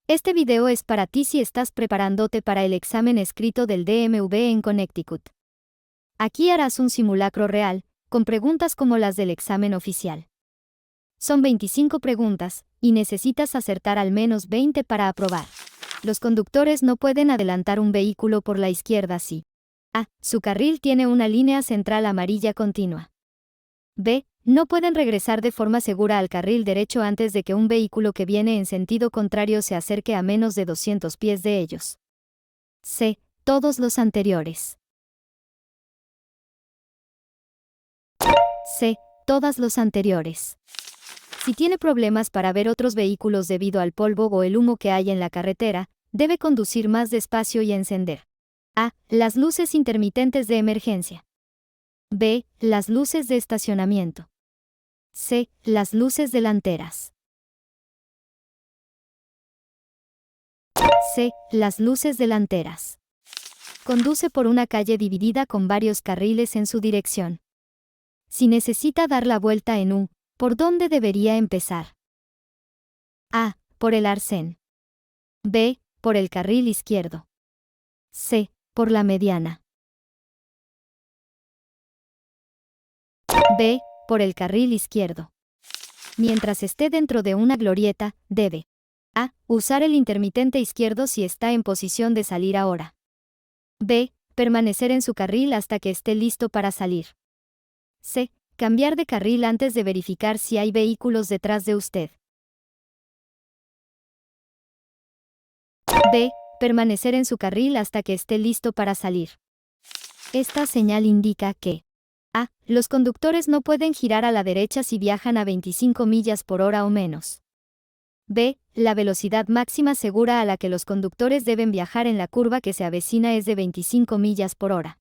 Este video es para ti si estás preparándote para el examen escrito del DMV en Connecticut. Aquí harás un simulacro real, con preguntas como las del examen oficial. Son 25 preguntas, y necesitas acertar al menos 20 para aprobar. Los conductores no pueden adelantar un vehículo por la izquierda si A. Su carril tiene una línea central amarilla continua. B. No pueden regresar de forma segura al carril derecho antes de que un vehículo que viene en sentido contrario se acerque a menos de 200 pies de ellos. C. Todos los anteriores. C. Todas los anteriores. Si tiene problemas para ver otros vehículos debido al polvo o el humo que hay en la carretera, debe conducir más despacio y encender A. Las luces intermitentes de emergencia. B. Las luces de estacionamiento. C. Las luces delanteras. C. Las luces delanteras. Conduce por una calle dividida con varios carriles en su dirección. Si necesita dar la vuelta en U, ¿por dónde debería empezar? A. Por el arcén. B. Por el carril izquierdo. C. Por la mediana. B. Por el carril izquierdo. Mientras esté dentro de una glorieta, debe A. Usar el intermitente izquierdo si está en posición de salir ahora. B. Permanecer en su carril hasta que esté listo para salir. C. Cambiar de carril antes de verificar si hay vehículos detrás de usted. B. Permanecer en su carril hasta que esté listo para salir. Esta señal indica que A. Los conductores no pueden girar a la derecha si viajan a 25 millas por hora o menos. B. La velocidad máxima segura a la que los conductores deben viajar en la curva que se avecina es de 25 millas por hora.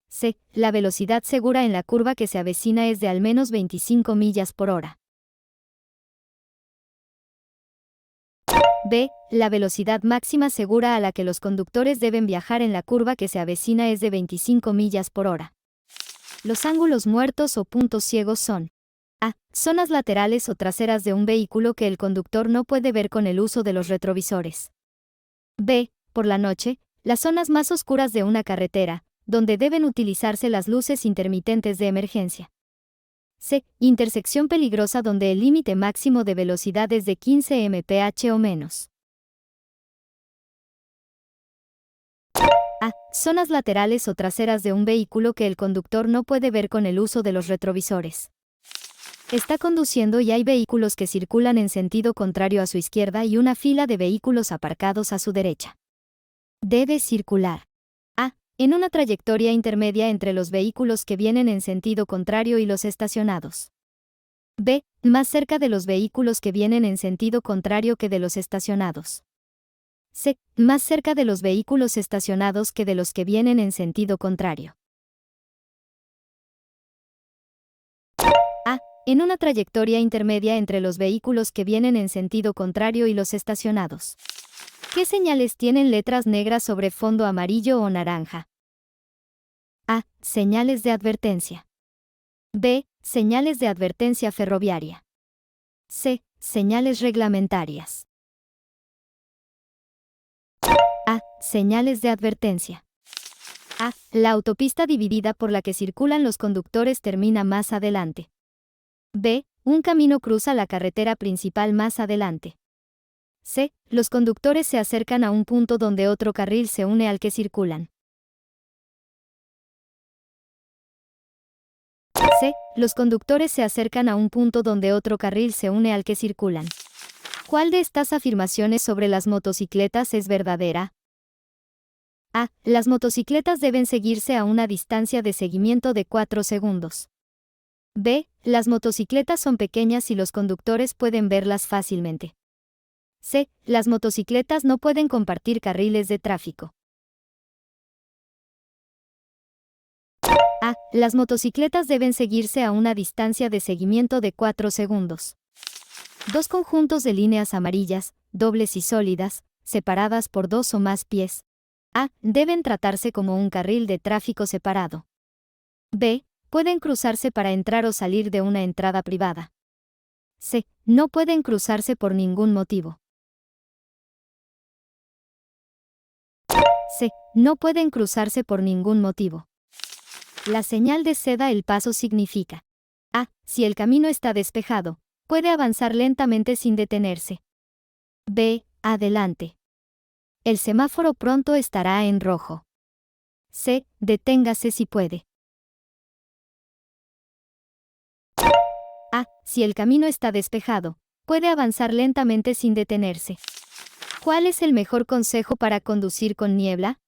C. La velocidad segura en la curva que se avecina es de al menos 25 millas por hora. B. La velocidad máxima segura a la que los conductores deben viajar en la curva que se avecina es de 25 millas por hora. Los ángulos muertos o puntos ciegos son A. Zonas laterales o traseras de un vehículo que el conductor no puede ver con el uso de los retrovisores. B. Por la noche, las zonas más oscuras de una carretera, donde deben utilizarse las luces intermitentes de emergencia. C. Intersección peligrosa donde el límite máximo de velocidad es de 15 mph o menos. A. Zonas laterales o traseras de un vehículo que el conductor no puede ver con el uso de los retrovisores. Está conduciendo y hay vehículos que circulan en sentido contrario a su izquierda y una fila de vehículos aparcados a su derecha. Debe circular A. En una trayectoria intermedia entre los vehículos que vienen en sentido contrario y los estacionados. B. Más cerca de los vehículos que vienen en sentido contrario que de los estacionados. C. Más cerca de los vehículos estacionados que de los que vienen en sentido contrario. A. En una trayectoria intermedia entre los vehículos que vienen en sentido contrario y los estacionados. ¿Qué señales tienen letras negras sobre fondo amarillo o naranja? A. Señales de advertencia. B. Señales de advertencia ferroviaria. C. Señales reglamentarias. A. Señales de advertencia. A. La autopista dividida por la que circulan los conductores termina más adelante. B. Un camino cruza la carretera principal más adelante. C. Los conductores se acercan a un punto donde otro carril se une al que circulan. C. Los conductores se acercan a un punto donde otro carril se une al que circulan. ¿Cuál de estas afirmaciones sobre las motocicletas es verdadera? A. Las motocicletas deben seguirse a una distancia de seguimiento de 4 segundos. B. Las motocicletas son pequeñas y los conductores pueden verlas fácilmente. C. Las motocicletas no pueden compartir carriles de tráfico. A. Las motocicletas deben seguirse a una distancia de seguimiento de 4 segundos. Dos conjuntos de líneas amarillas, dobles y sólidas, separadas por 2 o más pies. A. Deben tratarse como un carril de tráfico separado. B. Pueden cruzarse para entrar o salir de una entrada privada. C. No pueden cruzarse por ningún motivo. C. No pueden cruzarse por ningún motivo. La señal de C da el paso significa: A. Si el camino está despejado, puede avanzar lentamente sin detenerse. B. Adelante. El semáforo pronto estará en rojo. C. Deténgase si puede. A. Si el camino está despejado, puede avanzar lentamente sin detenerse. ¿Cuál es el mejor consejo para conducir con niebla?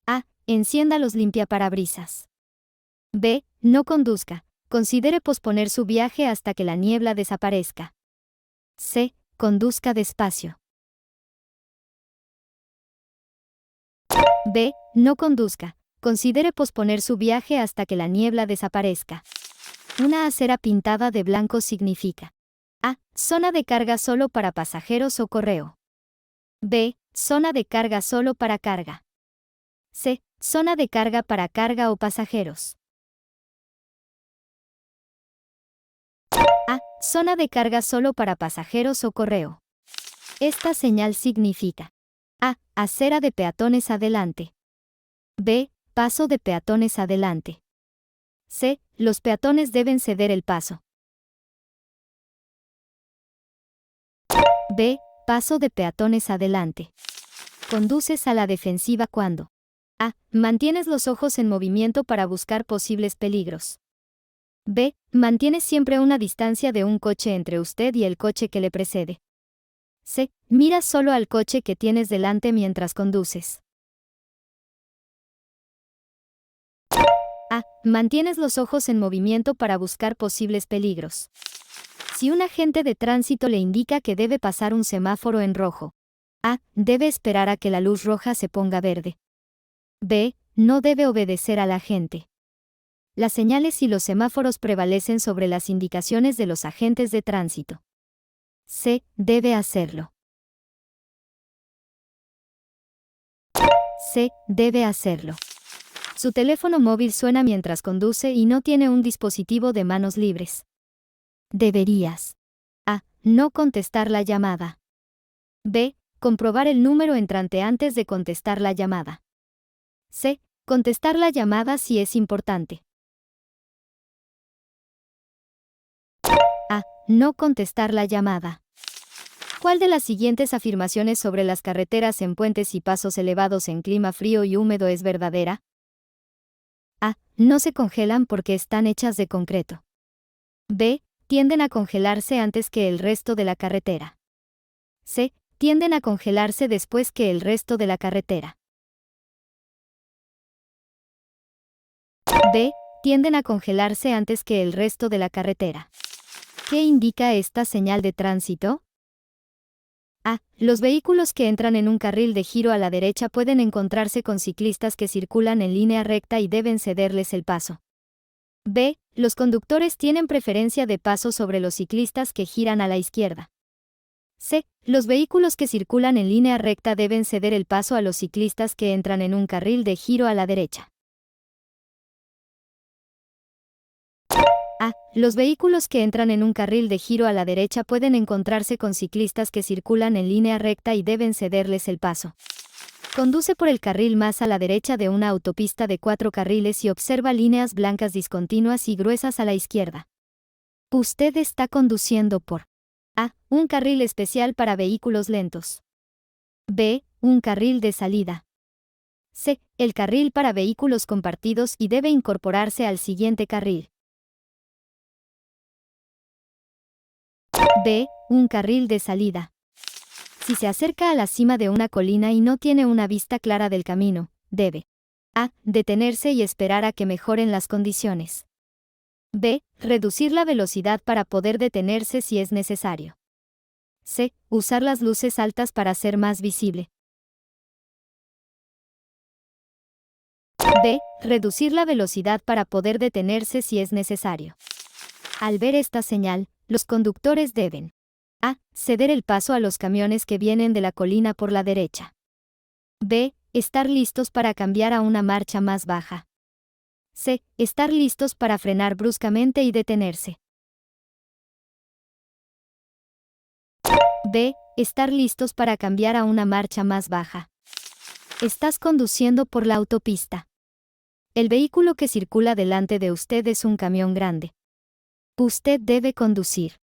A. Encienda los limpiaparabrisas. B. No conduzca. Considere posponer su viaje hasta que la niebla desaparezca. C. Conduzca despacio. B. No conduzca. Considere posponer su viaje hasta que la niebla desaparezca. Una acera pintada de blanco significa: A. Zona de carga solo para pasajeros o correo. B. Zona de carga solo para carga. C. Zona de carga para carga o pasajeros. A. Zona de carga solo para pasajeros o correo. Esta señal significa: A. Acera de peatones adelante. B. Paso de peatones adelante. C. Los peatones deben ceder el paso. B. Paso de peatones adelante. Conduces a la defensiva cuando: A. Mantienes los ojos en movimiento para buscar posibles peligros. B. Mantienes siempre una distancia de un coche entre usted y el coche que le precede. C. Miras solo al coche que tienes delante mientras conduces. A. Mantienes los ojos en movimiento para buscar posibles peligros. Si un agente de tránsito le indica que debe pasar un semáforo en rojo, A. Debe esperar a que la luz roja se ponga verde. B. No debe obedecer al agente. Las señales y los semáforos prevalecen sobre las indicaciones de los agentes de tránsito. C. Debe hacerlo. C. Debe hacerlo. Su teléfono móvil suena mientras conduce y no tiene un dispositivo de manos libres. Deberías: A. No contestar la llamada. B. Comprobar el número entrante antes de contestar la llamada. C. Contestar la llamada si es importante. A. No contestar la llamada. ¿Cuál de las siguientes afirmaciones sobre las carreteras en puentes y pasos elevados en clima frío y húmedo es verdadera? A. No se congelan porque están hechas de concreto. B. Tienden a congelarse antes que el resto de la carretera. C. Tienden a congelarse después que el resto de la carretera. B. Tienden a congelarse antes que el resto de la carretera. ¿Qué indica esta señal de tránsito? A. Los vehículos que entran en un carril de giro a la derecha pueden encontrarse con ciclistas que circulan en línea recta y deben cederles el paso. B. Los conductores tienen preferencia de paso sobre los ciclistas que giran a la izquierda. C. Los vehículos que circulan en línea recta deben ceder el paso a los ciclistas que entran en un carril de giro a la derecha. A. Los vehículos que entran en un carril de giro a la derecha pueden encontrarse con ciclistas que circulan en línea recta y deben cederles el paso. Conduce por el carril más a la derecha de una autopista de 4 carriles y observa líneas blancas discontinuas y gruesas a la izquierda. Usted está conduciendo por: A. Un carril especial para vehículos lentos. B. Un carril de salida. C. El carril para vehículos compartidos y debe incorporarse al siguiente carril. B. Un carril de salida. Si se acerca a la cima de una colina y no tiene una vista clara del camino, debe: A. Detenerse y esperar a que mejoren las condiciones. B. Reducir la velocidad para poder detenerse si es necesario. C. Usar las luces altas para ser más visible. B. Reducir la velocidad para poder detenerse si es necesario. Al ver esta señal, los conductores deben: A. Ceder el paso a los camiones que vienen de la colina por la derecha. B. Estar listos para cambiar a una marcha más baja. C. Estar listos para frenar bruscamente y detenerse. B. Estar listos para cambiar a una marcha más baja. Estás conduciendo por la autopista. El vehículo que circula delante de usted es un camión grande. Usted debe conducir.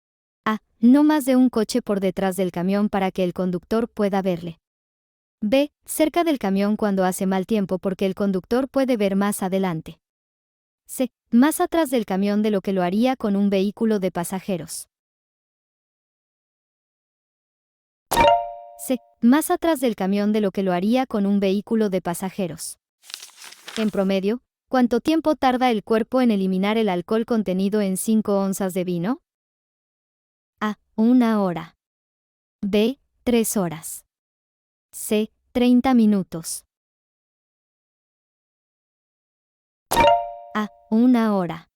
A. No más de un coche por detrás del camión para que el conductor pueda verle. B. Cerca del camión cuando hace mal tiempo porque el conductor puede ver más adelante. C. Más atrás del camión de lo que lo haría con un vehículo de pasajeros. C. Más atrás del camión de lo que lo haría con un vehículo de pasajeros. En promedio, ¿cuánto tiempo tarda el cuerpo en eliminar el alcohol contenido en 5 onzas de vino? A. 1 hora. B. 3 horas. C. 30 minutos. A. 1 hora.